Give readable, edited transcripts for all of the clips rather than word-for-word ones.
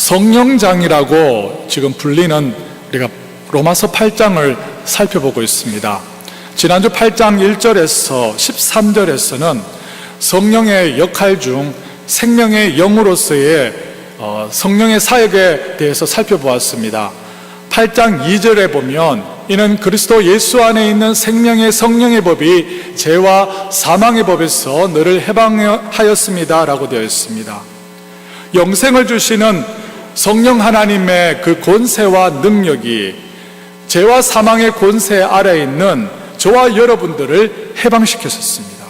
성령장이라고 지금 불리는 우리가 로마서 8장을 살펴보고 있습니다. 지난주 8장 1절에서 13절에서는 성령의 역할 중 생명의 영으로서의 성령의 사역에 대해서 살펴보았습니다. 8장 2절에 보면 이는 그리스도 예수 안에 있는 생명의 성령의 법이 죄와 사망의 법에서 너를 해방하였습니다 라고 되어 있습니다. 영생을 주시는 성령 하나님의 그 권세와 능력이 죄와 사망의 권세 아래에 있는 저와 여러분들을 해방시켰습니다.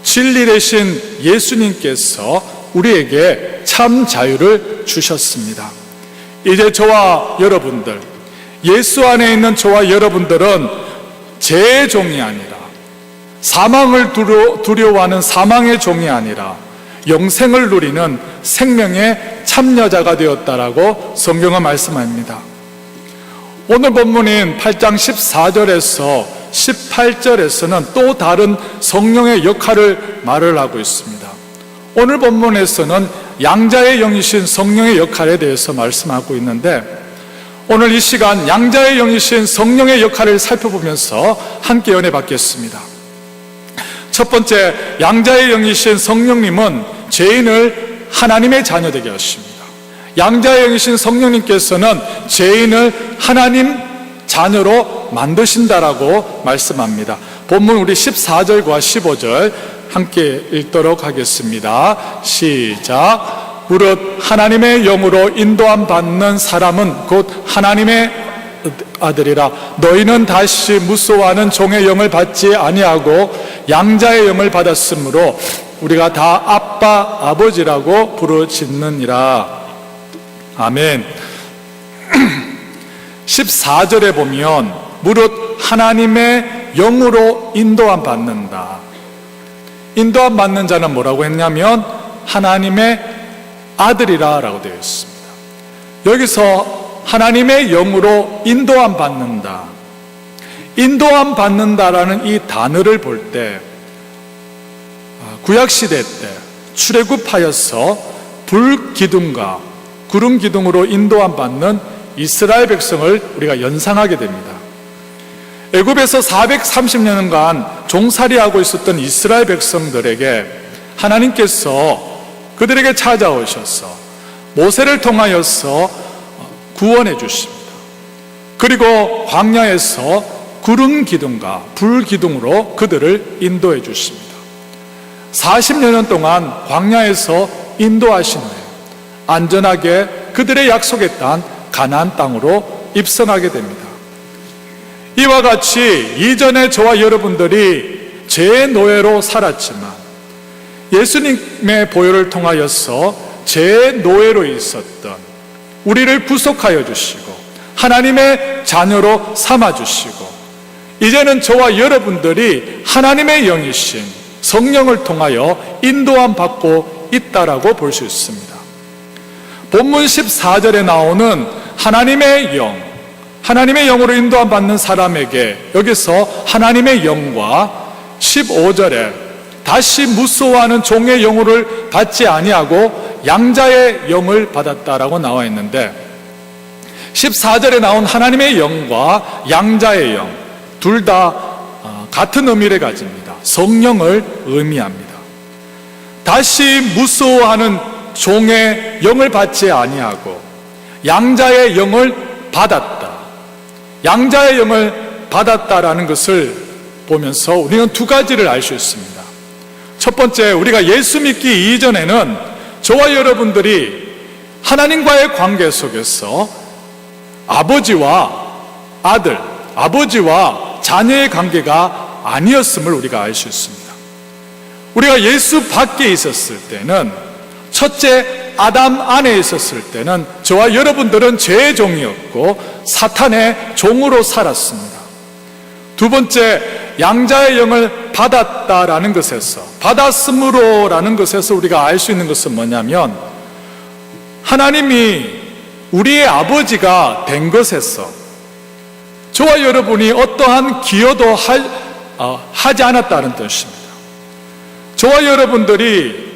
진리 되신 예수님께서 우리에게 참 자유를 주셨습니다. 이제 저와 여러분들, 예수 안에 있는 저와 여러분들은 죄의 종이 아니라, 사망을 두려워하는 사망의 종이 아니라 영생을 누리는 생명의 참여자가 되었다라고 성경은 말씀합니다. 오늘 본문인 8장 14절에서 18절에서는 또 다른 성령의 역할을 말을 하고 있습니다. 오늘 본문에서는 양자의 영이신 성령의 역할에 대해서 말씀하고 있는데, 오늘 이 시간 양자의 영이신 성령의 역할을 살펴보면서 함께 은혜 받겠습니다. 첫 번째, 양자의 영이신 성령님은 죄인을 하나님의 자녀 되게 하십니다. 양자의 영이신 성령님께서는 죄인을 하나님 자녀로 만드신다라고 말씀합니다. 본문 우리 14절과 15절 함께 읽도록 하겠습니다. 시작. 무릇 하나님의 영으로 인도함 받는 사람은 곧 하나님의 아들이라. 너희는 다시 무소하는 종의 영을 받지 아니하고 양자의 영을 받았으므로 우리가 다 아빠 아버지라고 부르짖느니라. 아멘. 14절에 보면 무릇 하나님의 영으로 인도함 받는다. 인도함 받는 자는 뭐라고 했냐면 하나님의 아들이라 라고 되어 있습니다. 여기서 하나님의 영으로 인도함 받는다, 인도함 받는다라는 이 단어를 볼 때 구약시대 때 출애굽하여서 불기둥과 구름기둥으로 인도함 받는 이스라엘 백성을 우리가 연상하게 됩니다. 애굽에서 430년간 종살이하고 있었던 이스라엘 백성들에게 하나님께서 그들에게 찾아오셔서 모세를 통하여서 구원해 주십니다. 그리고 광야에서 구름 기둥과 불 기둥으로 그들을 인도해 주십니다. 40년 동안 광야에서 인도하신 후에 안전하게 그들의 약속의 땅 가나안 땅으로 입성하게 됩니다. 이와 같이 이전에 저와 여러분들이 죄의 노예로 살았지만 예수님의 보혈을 통하여서 죄의 노예로 있었던 우리를 구속하여 주시고 하나님의 자녀로 삼아 주시고, 이제는 저와 여러분들이 하나님의 영이신 성령을 통하여 인도함 받고 있다라고 볼 수 있습니다. 본문 14절에 나오는 하나님의 영, 하나님의 영으로 인도함 받는 사람에게 여기서 하나님의 영과 15절에 다시 무소하는 종의 영을 받지 아니하고 양자의 영을 받았다라고 나와 있는데, 14절에 나온 하나님의 영과 양자의 영 둘 다 같은 의미를 가집니다. 성령을 의미합니다. 다시 무소하는 종의 영을 받지 아니하고 양자의 영을 받았다, 양자의 영을 받았다라는 것을 보면서 우리는 두 가지를 알 수 있습니다. 첫 번째, 우리가 예수 믿기 이전에는 저와 여러분들이 하나님과의 관계 속에서 아버지와 아들, 아버지와 자녀의 관계가 아니었음을 우리가 알 수 있습니다. 우리가 예수 밖에 있었을 때는, 첫째 아담 안에 있었을 때는 저와 여러분들은 죄의 종이었고 사탄의 종으로 살았습니다. 두 번째, 양자의 영을 받았다라는 것에서, 받았으므로라는 것에서 우리가 알 수 있는 것은 뭐냐면, 하나님이 우리의 아버지가 된 것에서 저와 여러분이 어떠한 기여도 하지 않았다는 뜻입니다. 저와 여러분들이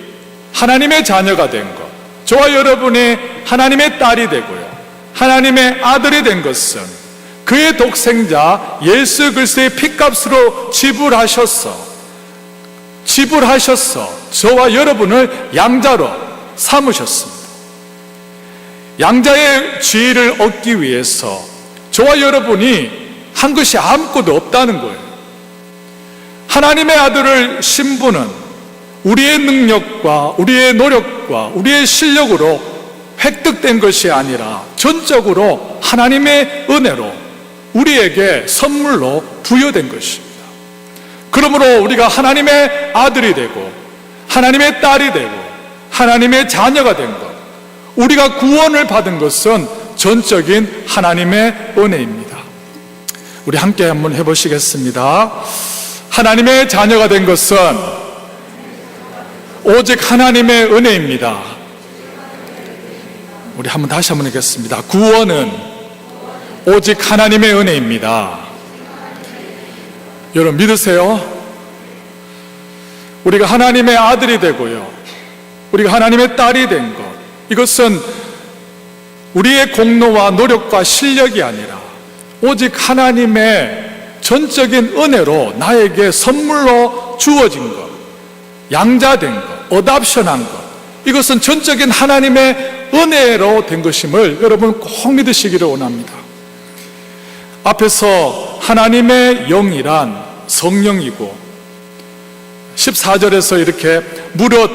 하나님의 자녀가 된 것, 저와 여러분이 하나님의 딸이 되고요, 하나님의 아들이 된 것은 그의 독생자 예수 그리스도의 피값으로 지불하셔서 저와 여러분을 양자로 삼으셨습니다. 양자의 지위를 얻기 위해서 저와 여러분이 한 것이 아무것도 없다는 거예요. 하나님의 아들을 신부는 우리의 능력과 우리의 노력과 우리의 실력으로 획득된 것이 아니라 전적으로 하나님의 은혜로 우리에게 선물로 부여된 것입니다. 그러므로 우리가 하나님의 아들이 되고 하나님의 딸이 되고 하나님의 자녀가 된 것, 우리가 구원을 받은 것은 전적인 하나님의 은혜입니다. 우리 함께 한번 해보시겠습니다. 하나님의 자녀가 된 것은 오직 하나님의 은혜입니다. 우리 다시 한번 하겠습니다. 구원은 오직 하나님의 은혜입니다. 여러분 믿으세요? 우리가 하나님의 아들이 되고요, 우리가 하나님의 딸이 된 것, 이것은 우리의 공로와 노력과 실력이 아니라 오직 하나님의 전적인 은혜로 나에게 선물로 주어진 것, 양자된 것, 어답션한 것, 이것은 전적인 하나님의 은혜로 된 것임을 여러분 꼭 믿으시기를 원합니다. 앞에서 하나님의 영이란 성령이고 14절에서 이렇게 무릇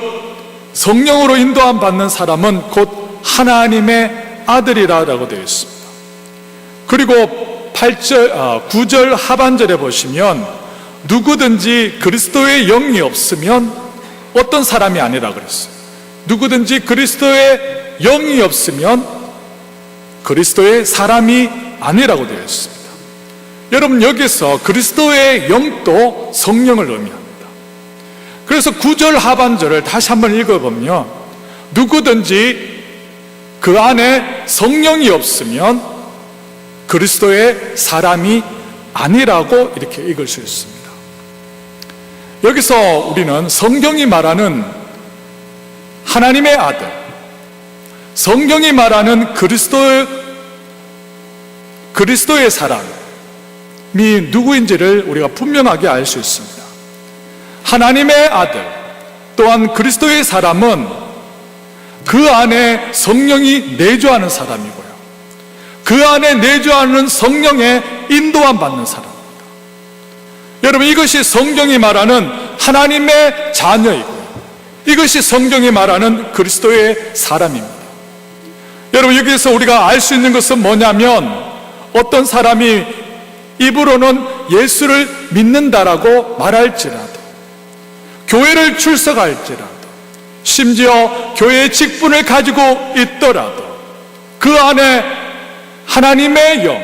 성령으로 인도함 받는 사람은 곧 하나님의 아들이라고 되어 있습니다. 그리고 9절 하반절에 보시면 누구든지 그리스도의 영이 없으면 어떤 사람이 아니라 그랬어요. 누구든지 그리스도의 영이 없으면 그리스도의 사람이 아니라고 되어 있습니다. 여러분 여기서 그리스도의 영도 성령을 의미합니다. 그래서 9절 하반절을 다시 한번 읽어보면 누구든지 그 안에 성령이 없으면 그리스도의 사람이 아니라고 이렇게 읽을 수 있습니다. 여기서 우리는 성경이 말하는 하나님의 아들, 성경이 말하는 그리스도의 사람이 누구인지를 우리가 분명하게 알 수 있습니다. 하나님의 아들 또한 그리스도의 사람은 그 안에 성령이 내주하는 사람이고요, 그 안에 내주하는 성령의 인도함 받는 사람입니다. 여러분 이것이 성경이 말하는 하나님의 자녀이고요, 이것이 성경이 말하는 그리스도의 사람입니다. 여러분 여기서 우리가 알 수 있는 것은 뭐냐면, 어떤 사람이 입으로는 예수를 믿는다라고 말할지라도, 교회를 출석할지라도, 심지어 교회의 직분을 가지고 있더라도 그 안에 하나님의 영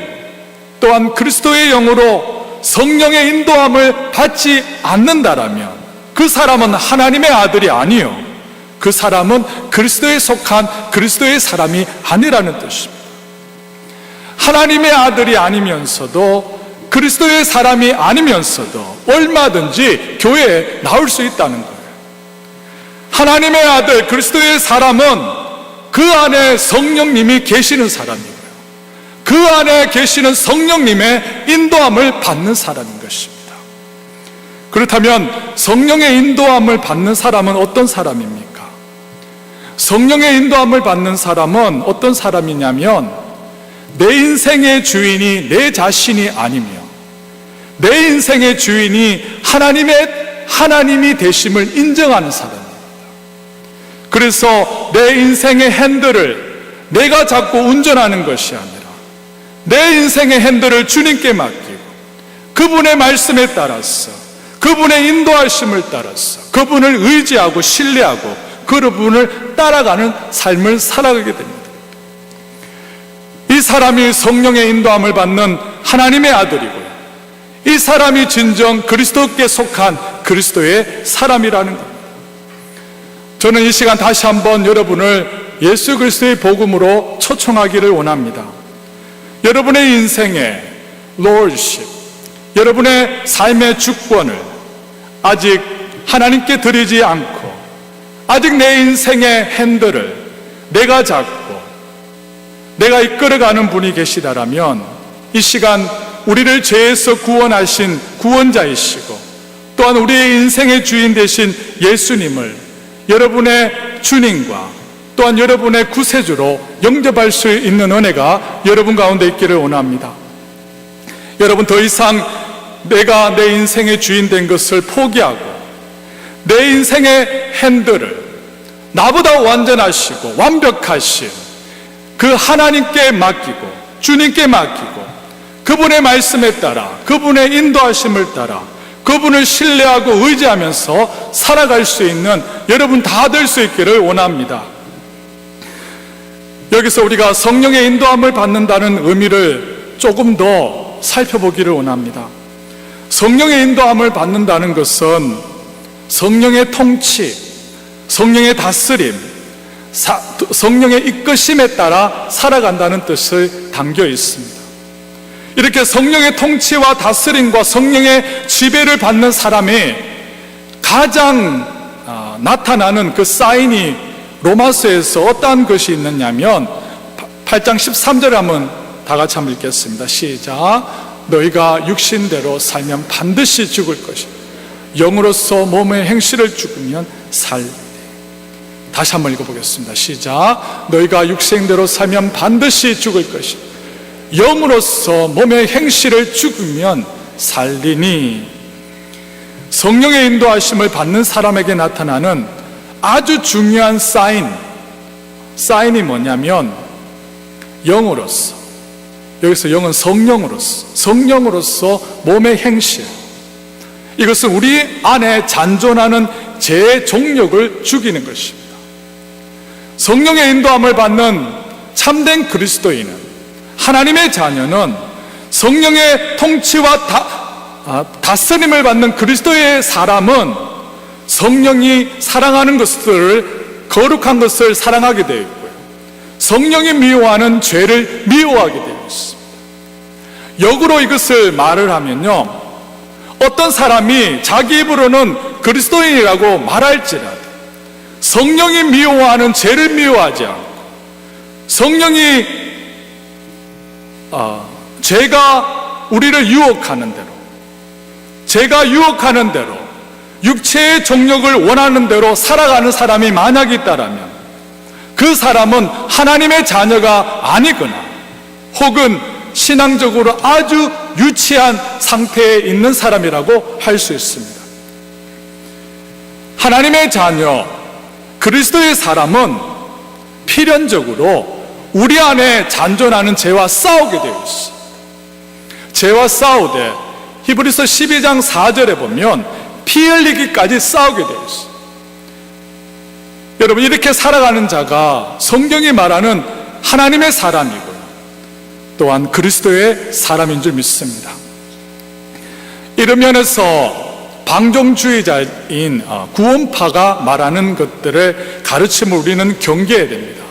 또한 그리스도의 영으로 성령의 인도함을 받지 않는다라면 그 사람은 하나님의 아들이 아니요, 그 사람은 그리스도에 속한 그리스도의 사람이 아니라는 뜻입니다. 하나님의 아들이 아니면서도 그리스도의 사람이 아니면서도 얼마든지 교회에 나올 수 있다는 거예요. 하나님의 아들 그리스도의 사람은 그 안에 성령님이 계시는 사람이고요, 그 안에 계시는 성령님의 인도함을 받는 사람인 것입니다. 그렇다면 성령의 인도함을 받는 사람은 어떤 사람입니까? 성령의 인도함을 받는 사람은 어떤 사람이냐면, 내 인생의 주인이 내 자신이 아니며 내 인생의 주인이 하나님이 되심을 인정하는 사람입니다. 그래서 내 인생의 핸들을 내가 잡고 운전하는 것이 아니라 내 인생의 핸들을 주님께 맡기고 그분의 말씀에 따라서, 그분의 인도하심을 따라서 그분을 의지하고 신뢰하고 그분을 따라가는 삶을 살아가게 됩니다. 이 사람이 성령의 인도함을 받는 하나님의 아들이고요, 이 사람이 진정 그리스도께 속한 그리스도의 사람이라는 겁니다. 저는 이 시간 다시 한번 여러분을 예수 그리스도의 복음으로 초청하기를 원합니다. 여러분의 인생의 lordship, 여러분의 삶의 주권을 아직 하나님께 드리지 않고, 아직 내 인생의 핸들을 내가 잡고 내가 이끌어가는 분이 계시다라면 이 시간 우리를 죄에서 구원하신 구원자이시고 또한 우리의 인생의 주인 되신 예수님을 여러분의 주님과 또한 여러분의 구세주로 영접할 수 있는 은혜가 여러분 가운데 있기를 원합니다. 여러분, 더 이상 내가 내 인생의 주인 된 것을 포기하고 내 인생의 핸들을 나보다 완전하시고 완벽하신 그 하나님께 맡기고 주님께 맡기고 그분의 말씀에 따라 그분의 인도하심을 따라 그분을 신뢰하고 의지하면서 살아갈 수 있는 여러분 다 될 수 있기를 원합니다. 여기서 우리가 성령의 인도함을 받는다는 의미를 조금 더 살펴보기를 원합니다. 성령의 인도함을 받는다는 것은 성령의 통치, 성령의 다스림, 성령의 이끄심에 따라 살아간다는 뜻을 담겨 있습니다. 이렇게 성령의 통치와 다스림과 성령의 지배를 받는 사람이 가장 나타나는 그 사인이 로마서에서 어떠한 것이 있느냐면 8장 13절에 한번 다 같이 한번 읽겠습니다. 시작. 너희가 육신대로 살면 반드시 죽을 것이다. 영으로서 몸의 행실을 죽으면 살리리. 다시 한번 읽어보겠습니다. 시작. 너희가 육신대로 살면 반드시 죽을 것이다. 영으로서 몸의 행실을 죽으면 살리니. 성령의 인도하심을 받는 사람에게 나타나는 아주 중요한 사인이 뭐냐면 영으로서, 여기서 영은 성령으로서 몸의 행실, 이것은 우리 안에 잔존하는 죄의 종력을 죽이는 것입니다. 성령의 인도함을 받는 참된 그리스도인은, 하나님의 자녀는 성령의 통치와 다스림을 받는 그리스도의 사람은 성령이 사랑하는 것을, 거룩한 것을 사랑하게 되어 있고요, 성령이 미워하는 죄를 미워하게 되어 있습니다. 역으로 이것을 말을 하면요, 어떤 사람이 자기 입으로는 그리스도인이라고 말할지라도 성령이 미워하는 죄를 미워하지 않고 성령이 죄가 우리를 유혹하는 대로, 죄가 유혹하는 대로 육체의 정욕을 원하는 대로 살아가는 사람이 만약 있다라면 그 사람은 하나님의 자녀가 아니거나 혹은 신앙적으로 아주 유치한 상태에 있는 사람이라고 할 수 있습니다. 하나님의 자녀, 그리스도의 사람은 필연적으로 우리 안에 잔존하는 죄와 싸우게 되어 있습니다. 죄와 싸우되 히브리서 12장 4절에 보면 피 흘리기까지 싸우게 되어 있습니다. 여러분, 이렇게 살아가는 자가 성경이 말하는 하나님의 사람이고 또한 그리스도의 사람인 줄 믿습니다. 이런 면에서 방종주의자인 구원파가 말하는 것들의 가르침을 우리는 경계해야 됩니다.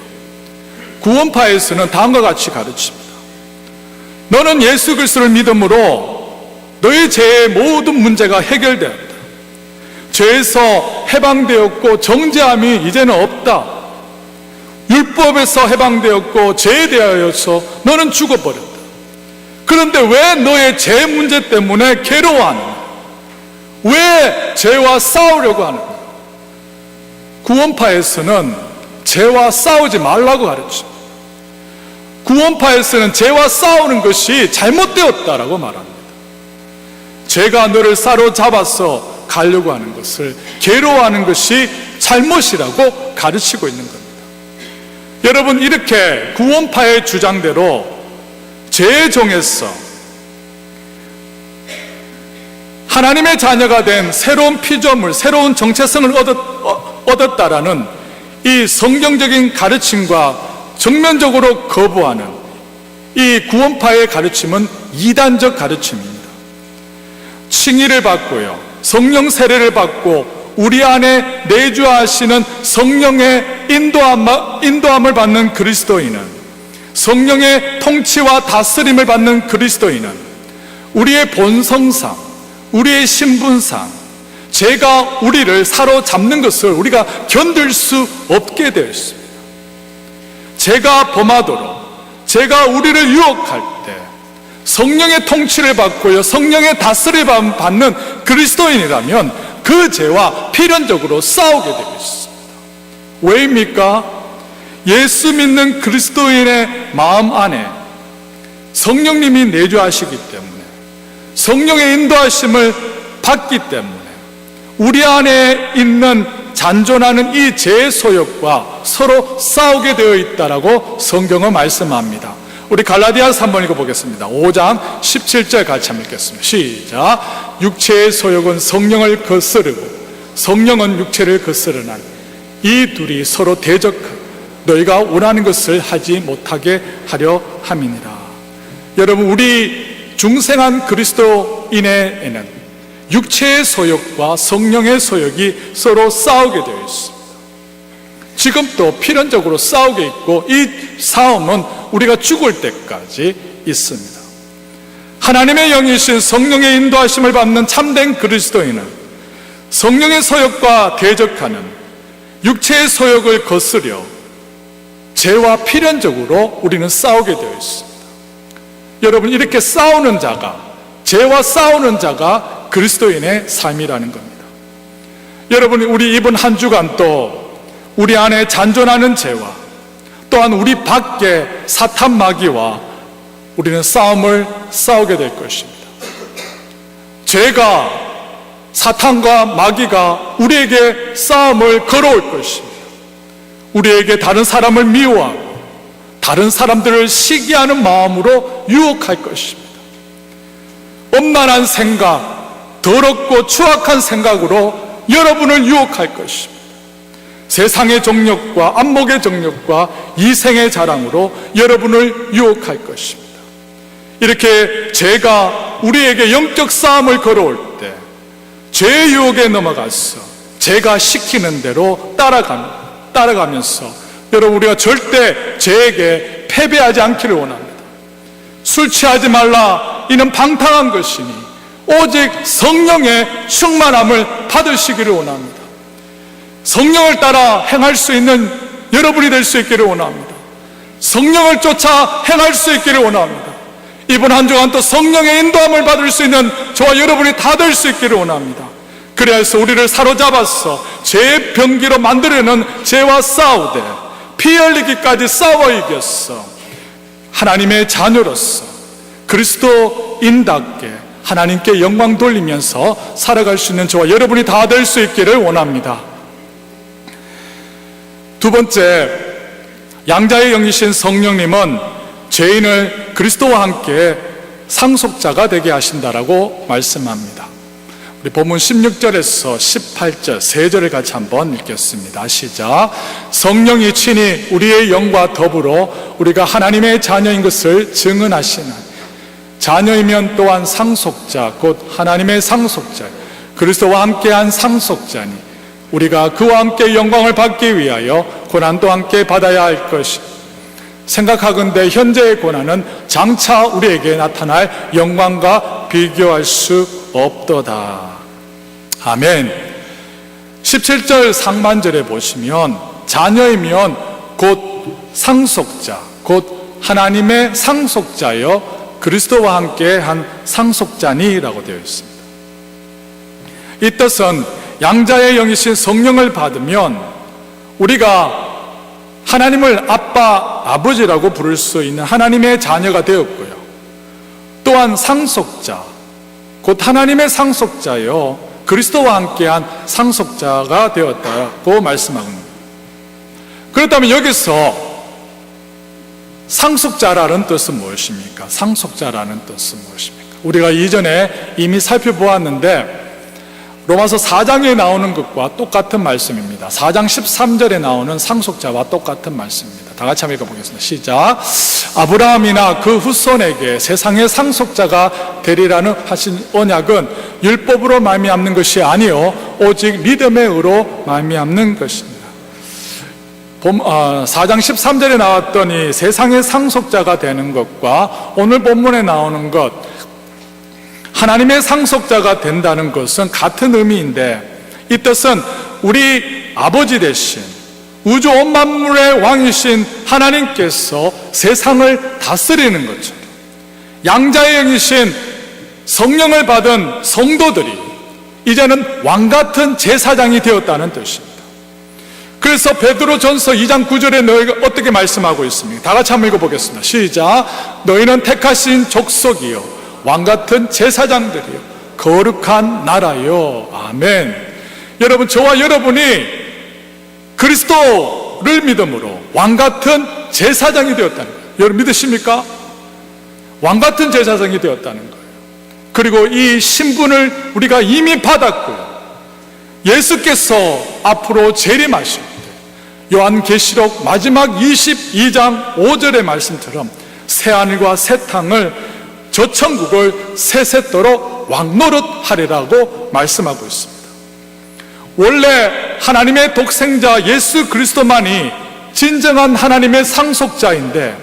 구원파에서는 다음과 같이 가르칩니다. 너는 예수 그리스도를 믿음으로 너의 죄의 모든 문제가 해결되었다. 죄에서 해방되었고 정죄함이 이제는 없다. 율법에서 해방되었고 죄에 대하여서 너는 죽어버렸다. 그런데 왜 너의 죄 문제 때문에 괴로워하느냐? 왜 죄와 싸우려고 하느냐? 구원파에서는 죄와 싸우지 말라고 가르칩니다. 구원파에서는 죄와 싸우는 것이 잘못되었다라고 말합니다. 죄가 너를 사로잡아서 가려고 하는 것을, 괴로워하는 것이 잘못이라고 가르치고 있는 겁니다. 여러분, 이렇게 구원파의 주장대로 죄의 종에서 하나님의 자녀가 된 새로운 피조물, 새로운 정체성을 얻었다라는 이 성경적인 가르침과 정면적으로 거부하는 이 구원파의 가르침은 이단적 가르침입니다. 칭의를 받고요, 성령 세례를 받고 우리 안에 내주하시는 성령의 인도함을 받는 그리스도인은, 성령의 통치와 다스림을 받는 그리스도인은 우리의 본성상, 우리의 신분상 죄가 우리를 사로잡는 것을 우리가 견딜 수 없게 되어 있습니다. 죄가 범하도록, 죄가 우리를 유혹할 때 성령의 통치를 받고요, 성령의 다스림을 받는 그리스도인이라면 그 죄와 필연적으로 싸우게 되고 있습니다. 왜입니까? 예수 믿는 그리스도인의 마음 안에 성령님이 내주하시기 때문에, 성령의 인도하심을 받기 때문에 우리 안에 있는 잔존하는 이 죄의 소욕과 서로 싸우게 되어 있다라고 성경은 말씀합니다. 우리 갈라디아서 한번 읽어보겠습니다. 5장 17절 같이 한번 읽겠습니다. 시작. 육체의 소욕은 성령을 거스르고 성령은 육체를 거스르나니 이 둘이 서로 대적하고 너희가 원하는 것을 하지 못하게 하려 함이니라. 여러분, 우리 중생한 그리스도인에게는 육체의 소욕과 성령의 소욕이 서로 싸우게 되어 있습니다. 지금도 필연적으로 싸우게 있고, 이 싸움은 우리가 죽을 때까지 있습니다. 하나님의 영이신 성령의 인도하심을 받는 참된 그리스도인은 성령의 소욕과 대적하는 육체의 소욕을 거스려 죄와 필연적으로 우리는 싸우게 되어 있습니다. 여러분, 이렇게 싸우는 자가, 죄와 싸우는 자가 그리스도인의 삶이라는 겁니다. 여러분, 우리 이번 한 주간 또 우리 안에 잔존하는 죄와 또한 우리 밖에 사탄 마귀와 우리는 싸우게 될 것입니다. 죄가, 사탄과 마귀가 우리에게 싸움을 걸어올 것입니다. 우리에게 다른 사람을 미워하고 다른 사람들을 시기하는 마음으로 유혹할 것입니다. 엄만한 생각, 더럽고 추악한 생각으로 여러분을 유혹할 것입니다. 세상의 정욕과 안목의 정욕과 이생의 자랑으로 여러분을 유혹할 것입니다. 이렇게 죄가 우리에게 영적 싸움을 걸어올 때 죄의 유혹에 넘어가서 죄가 시키는 대로 따라가면서 여러분, 우리가 절대 죄에게 패배하지 않기를 원합니다. 술 취하지 말라, 이는 방탕한 것이니 오직 성령의 충만함을 받으시기를 원합니다. 성령을 따라 행할 수 있는 여러분이 될 수 있기를 원합니다. 성령을 쫓아 행할 수 있기를 원합니다. 이번 한 주간 또 성령의 인도함을 받을 수 있는 저와 여러분이 다 될 수 있기를 원합니다. 그래서 우리를 사로잡아서 죄의 병기로 만들려는 죄와 싸우되 피 흘리기까지 싸워 이겼어 하나님의 자녀로서 그리스도인답게 하나님께 영광 돌리면서 살아갈 수 있는 저와 여러분이 다 될 수 있기를 원합니다. 두 번째, 양자의 영이신 성령님은 죄인을 그리스도와 함께 상속자가 되게 하신다라고 말씀합니다. 우리 본문 16절에서 18절 세 절을 같이 한번 읽겠습니다. 시작. 성령이 친히 우리의 영과 더불어 우리가 하나님의 자녀인 것을 증언하시나니 자녀이면 또한 상속자 곧 하나님의 상속자 그리스도와 함께한 상속자니 우리가 그와 함께 영광을 받기 위하여 고난도 함께 받아야 할 것이 생각하건대 현재의 고난은 장차 우리에게 나타날 영광과 비교할 수 없도다. 아멘. 17절 상반절에 보시면 자녀이면 곧 상속자 곧 하나님의 상속자여 그리스도와 함께 한 상속자니라고 되어 있습니다. 이 뜻은 양자의 영이신 성령을 받으면 우리가 하나님을 아빠, 아버지라고 부를 수 있는 하나님의 자녀가 되었고요. 또한 상속자, 곧 하나님의 상속자요 그리스도와 함께한 상속자가 되었다고 말씀합니다. 그렇다면 여기서 상속자라는 뜻은 무엇입니까? 상속자라는 뜻은 무엇입니까? 우리가 이전에 이미 살펴보았는데 로마서 4장에 나오는 것과 똑같은 말씀입니다. 4장 13절에 나오는 상속자와 똑같은 말씀입니다. 다 같이 한번 읽어보겠습니다. 시작. 아브라함이나 그 후손에게 세상의 상속자가 되리라는 하신 언약은 율법으로 말미암는 것이 아니요 오직 믿음의 의로 말미암는 것입니다. 4장 13절에 나왔던 이 세상의 상속자가 되는 것과 오늘 본문에 나오는 것 하나님의 상속자가 된다는 것은 같은 의미인데 이 뜻은 우리 아버지 대신 우주 온 만물의 왕이신 하나님께서 세상을 다스리는 것처럼 양자의 영이신 성령을 받은 성도들이 이제는 왕같은 제사장이 되었다는 뜻입니다. 그래서 베드로전서 2장 9절에 너희가 어떻게 말씀하고 있습니까? 다 같이 한번 읽어보겠습니다. 시작. 너희는 택하신 족속이요 왕같은 제사장들이요 거룩한 나라요. 아멘. 여러분, 저와 여러분이 그리스도를 믿음으로 왕같은 제사장이 되었다는 거예요. 여러분 믿으십니까? 왕같은 제사장이 되었다는 거예요. 그리고 이 신분을 우리가 이미 받았고요. 예수께서 앞으로 재림하실 때 요한계시록 마지막 22장 5절의 말씀처럼 새하늘과 새 땅을 저 천국을 세세토록 왕노릇하리라고 말씀하고 있습니다. 원래 하나님의 독생자 예수 그리스도만이 진정한 하나님의 상속자인데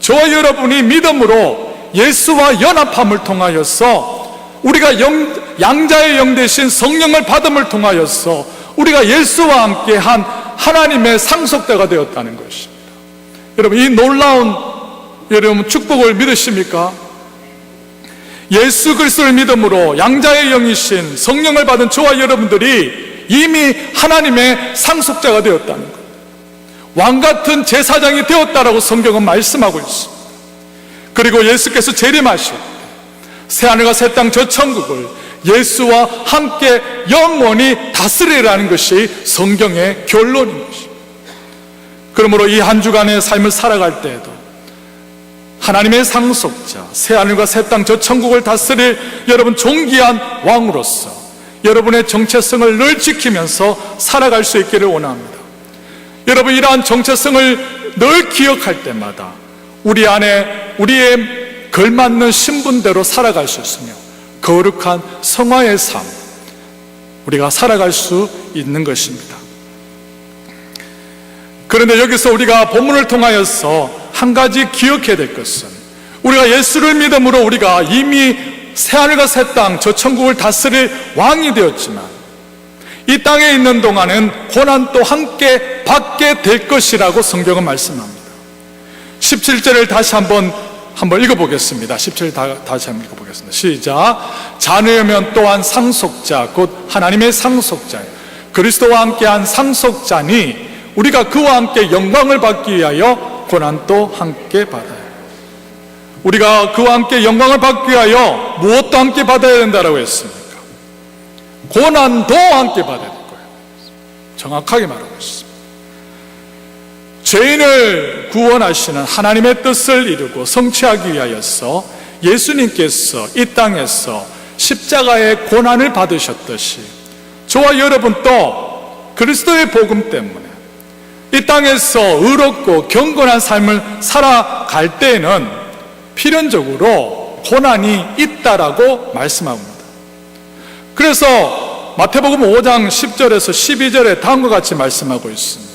저와 여러분이 믿음으로 예수와 연합함을 통하여서 우리가 양자의 영 대신 성령을 받음을 통하여서 우리가 예수와 함께한 하나님의 상속자가 되었다는 것입니다. 여러분, 이 놀라운 여러분 축복을 믿으십니까? 예수 그리스도를 믿음으로 양자의 영이신 성령을 받은 저와 여러분들이 이미 하나님의 상속자가 되었다는 것, 왕같은 제사장이 되었다라고 성경은 말씀하고 있습니다. 그리고 예수께서 재림하실 때 새하늘과 새 땅 저 천국을 예수와 함께 영원히 다스리라는 것이 성경의 결론인 것입니다. 그러므로 이 한 주간의 삶을 살아갈 때에도 하나님의 상속자 새하늘과 새 땅 저 천국을 다스릴 여러분 존귀한 왕으로서 여러분의 정체성을 늘 지키면서 살아갈 수 있기를 원합니다. 여러분, 이러한 정체성을 늘 기억할 때마다 우리 안에 우리의 걸맞는 신분대로 살아갈 수 있으며 거룩한 성화의 삶 우리가 살아갈 수 있는 것입니다. 그런데 여기서 우리가 본문을 통하여서 한 가지 기억해야 될 것은 우리가 예수를 믿음으로 우리가 이미 새하늘과 새 땅 저 천국을 다스릴 왕이 되었지만 이 땅에 있는 동안은 고난도 함께 받게 될 것이라고 성경은 말씀합니다. 17절을 다시 한번 읽어보겠습니다. 17절 다시 한번 읽어보겠습니다. 시작. 자녀면 또한 상속자 곧 하나님의 상속자 그리스도와 함께한 상속자니 우리가 그와 함께 영광을 받기 위하여 고난도 함께 받아요. 우리가 그와 함께 영광을 받기 위하여 무엇도 함께 받아야 된다고 했습니까? 고난도 함께 받아야 될 거예요. 정확하게 말하고 있습니다. 죄인을 구원하시는 하나님의 뜻을 이루고 성취하기 위하여서 예수님께서 이 땅에서 십자가의 고난을 받으셨듯이 저와 여러분도 그리스도의 복음 때문에 이 땅에서 의롭고 경건한 삶을 살아갈 때에는 필연적으로 고난이 있다라고 말씀합니다. 그래서 마태복음 5장 10절에서 12절에 다음과 같이 말씀하고 있습니다.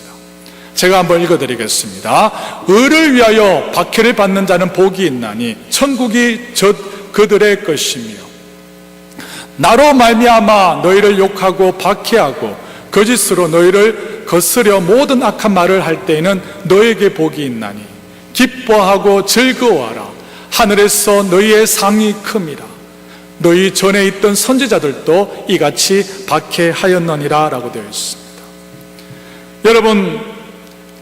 제가 한번 읽어드리겠습니다. 의를 위하여 박해를 받는 자는 복이 있나니 천국이 그들의 것이며 나로 말미암아 너희를 욕하고 박해하고 거짓으로 너희를 거스려 모든 악한 말을 할 때에는 너에게 복이 있나니 기뻐하고 즐거워하라. 하늘에서 너희의 상이 큼이라. 너희 전에 있던 선지자들도 이같이 박해하였느니라 라고 되어 있습니다. 여러분,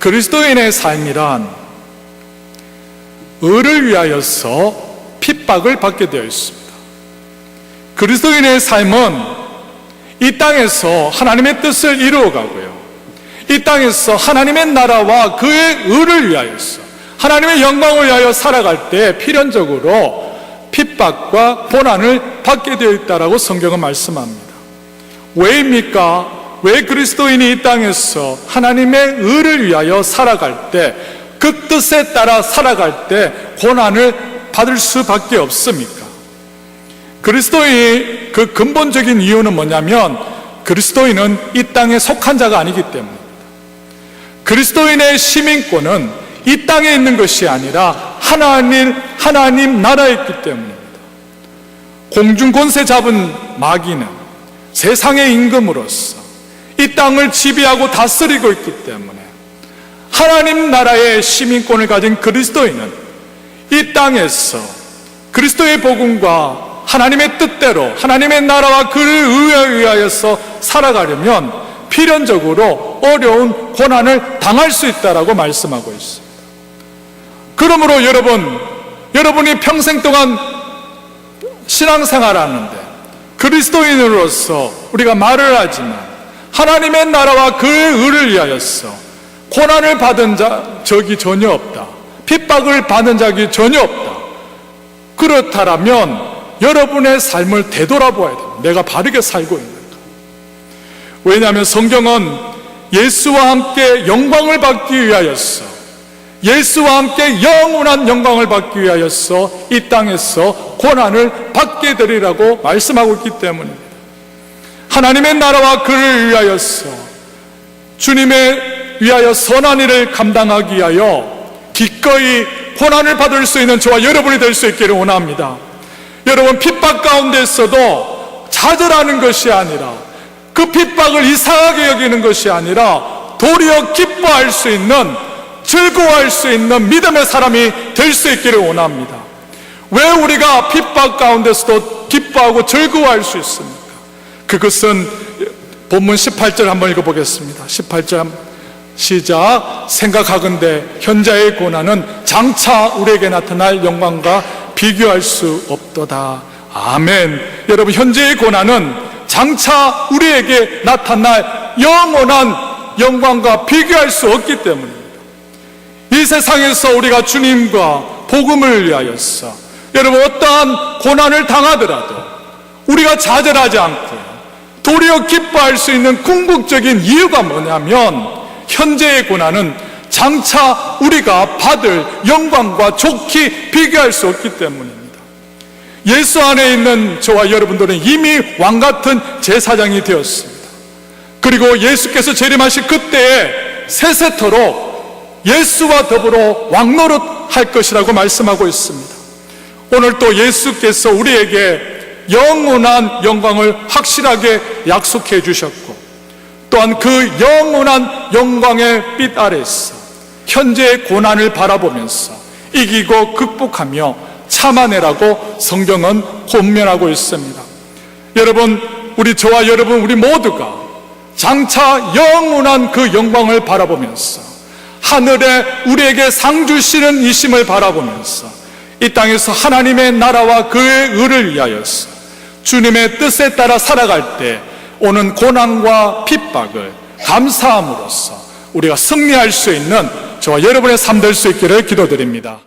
그리스도인의 삶이란 의를 위하여서 핍박을 받게 되어 있습니다. 그리스도인의 삶은 이 땅에서 하나님의 뜻을 이루어가고요, 이 땅에서 하나님의 나라와 그의 의를 위하여서 하나님의 영광을 위하여 살아갈 때 필연적으로 핍박과 고난을 받게 되어 있다라고 성경은 말씀합니다. 왜입니까? 왜 그리스도인이 이 땅에서 하나님의 의를 위하여 살아갈 때, 그 뜻에 따라 살아갈 때 고난을 받을 수밖에 없습니까? 그리스도의 그 근본적인 이유는 뭐냐면 그리스도인은 이 땅에 속한 자가 아니기 때문입니다. 그리스도인의 시민권은 이 땅에 있는 것이 아니라 하나님 나라에 있기 때문입니다. 공중 권세 잡은 마귀는 세상의 임금으로서 이 땅을 지배하고 다스리고 있기 때문에 하나님 나라의 시민권을 가진 그리스도인은 이 땅에서 그리스도의 복음과 하나님의 뜻대로 하나님의 나라와 그를 의하여서 살아가려면 필연적으로 어려운 고난을 당할 수 있다라고 말씀하고 있습니다. 그러므로 여러분이 평생 동안 신앙생활하는데 그리스도인으로서 우리가 말을 하지만 하나님의 나라와 그의 의를 위하여서 고난을 받은 적이 전혀 없다, 핍박을 받은 적이 전혀 없다. 그렇다면 여러분의 삶을 되돌아보아야 됩니다. 내가 바르게 살고 있는가? 왜냐하면 성경은 예수와 함께 영광을 받기 위하여서, 예수와 함께 영원한 영광을 받기 위하여서 이 땅에서 고난을 받게 되리라고 말씀하고 있기 때문입니다. 하나님의 나라와 그를 위하여서, 주님의 위하여 선한 일을 감당하기 위하여 기꺼이 고난을 받을 수 있는 저와 여러분이 될 수 있기를 원합니다. 여러분, 핍박 가운데서도 좌절하는 것이 아니라, 그 핍박을 이상하게 여기는 것이 아니라 도리어 기뻐할 수 있는, 즐거워할 수 있는 믿음의 사람이 될 수 있기를 원합니다. 왜 우리가 핍박 가운데서도 기뻐하고 즐거워할 수 있습니까? 그것은 본문 18절 한번 읽어보겠습니다. 18절 시작. 생각하건대 현재의 고난은 장차 우리에게 나타날 영광과 비교할 수 없도다. 아멘. 여러분, 현재의 고난은 장차 우리에게 나타날 영원한 영광과 비교할 수 없기 때문입니다. 이 세상에서 우리가 주님과 복음을 위하여서 여러분 어떠한 고난을 당하더라도 우리가 좌절하지 않고 도리어 기뻐할 수 있는 궁극적인 이유가 뭐냐면, 현재의 고난은 장차 우리가 받을 영광과 좋게 비교할 수 없기 때문입니다. 예수 안에 있는 저와 여러분들은 이미 왕같은 제사장이 되었습니다. 그리고 예수께서 재림하실 그때에 세세토록 예수와 더불어 왕노릇할 것이라고 말씀하고 있습니다. 오늘 또 예수께서 우리에게 영원한 영광을 확실하게 약속해 주셨고, 또한 그 영원한 영광의 빛 아래서 현재의 고난을 바라보면서 이기고 극복하며 참아내라고 성경은 권면하고 있습니다. 여러분, 저와 여러분, 우리 모두가 장차 영원한 그 영광을 바라보면서 하늘에 우리에게 상 주시는 이심을 바라보면서 이 땅에서 하나님의 나라와 그의 의를 위하여서 주님의 뜻에 따라 살아갈 때 오는 고난과 핍박을 감사함으로써 우리가 승리할 수 있는 저와 여러분의 삶 될 수 있기를 기도드립니다.